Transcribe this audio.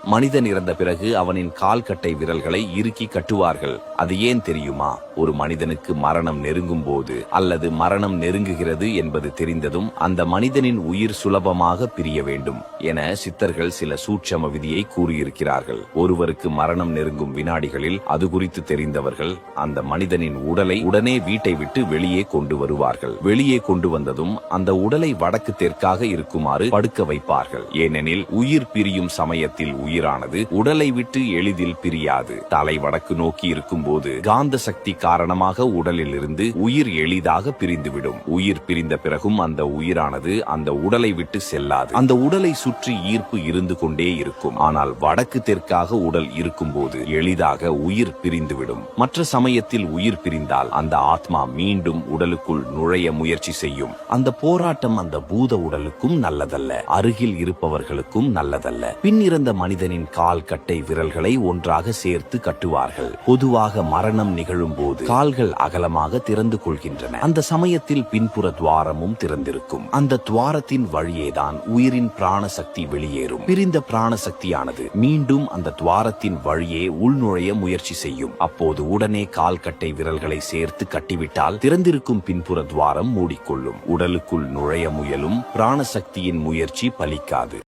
மனிதன் இறந்த பிறகு அவனின் கால்கட்டை விரல்களை இறுக்கி கட்டுவார்கள். அது ஏன் தெரியுமா? ஒரு மனிதனுக்கு மரணம் நெருங்கும் போது அல்லது மரணம் நெருங்குகிறது என்பது தெரிந்ததும் அந்த மனிதனின் உயிர் சுலபமாக பிரிய வேண்டும் என சித்தர்கள் சில சூட்சம விதியை கூறியிருக்கிறார்கள். ஒருவருக்கு மரணம் நெருங்கும் வினாடிகளில் அது குறித்து தெரிந்தவர்கள் அந்த மனிதனின் உடலை உடனே வீட்டை விட்டு வெளியே கொண்டு வருவார்கள். வெளியே கொண்டு வந்ததும் அந்த உடலை வடக்கு தெற்காக இருக்குமாறு படுக்க வைப்பார்கள். ஏனெனில் உயிர் பிரியும் சமயத்தில் உயிரானது உடலை விட்டு எளிதில் பிரியாது. தலை வடக்கு நோக்கி இருக்கும் போது காந்த சக்தி காரணமாக உடலில் இருந்து உயிர் எளிதாக பிரிந்துவிடும். உயிர் பிரிந்த பிறகும் அந்த உயிரானது அந்த உடலை விட்டு செல்லாது. அந்த உடலை சுற்றி ஈர்ப்பு இருந்து கொண்டே இருக்கும். ஆனால் வடக்கு தெற்காக உடல் இருக்கும் போது எளிதாக உயிர் பிரிந்துவிடும். மற்ற சமயத்தில் உயிர் பிரிந்தால் அந்த ஆத்மா மீண்டும் உடலுக்குள் நுழைய முயற்சி செய்யும். அந்த போராட்டம் அந்த பூத உடலுக்கும் நல்லதல்ல, அருகில் இருப்பவர்களுக்கும் நல்லதல்ல. பின் இறந்த மனிதனின் கால் கட்டை விரல்களை ஒன்றாக சேர்த்து கட்டுவார்கள். பொதுவாக மரணம் நிகழும் போது கால்கள் அகலமாக திறந்து கொள்கின்றன. அந்த சமயத்தில் பின்புற துவாரமும் திறந்திருக்கும். அந்த துவாரத்தின் வழியேதான் உயிரின் பிராண சக்தி வெளியேறும். பிரிந்த பிராண சக்தியானது மீண்டும் அந்த துவாரத்தின் வழியே உள்நுழைய முயற்சி செய்யும். அப்போது உடனே கால் கட்டை விரல்களை சேர்த்து கட்டிவிட்டால் திறந்திருக்கும் பின்புற துவாரம் மூடிக்கொள்ளும். உடலுக்குள் நுழைய முயலும் பிராண சக்தியின் முயற்சி பலிக்காது.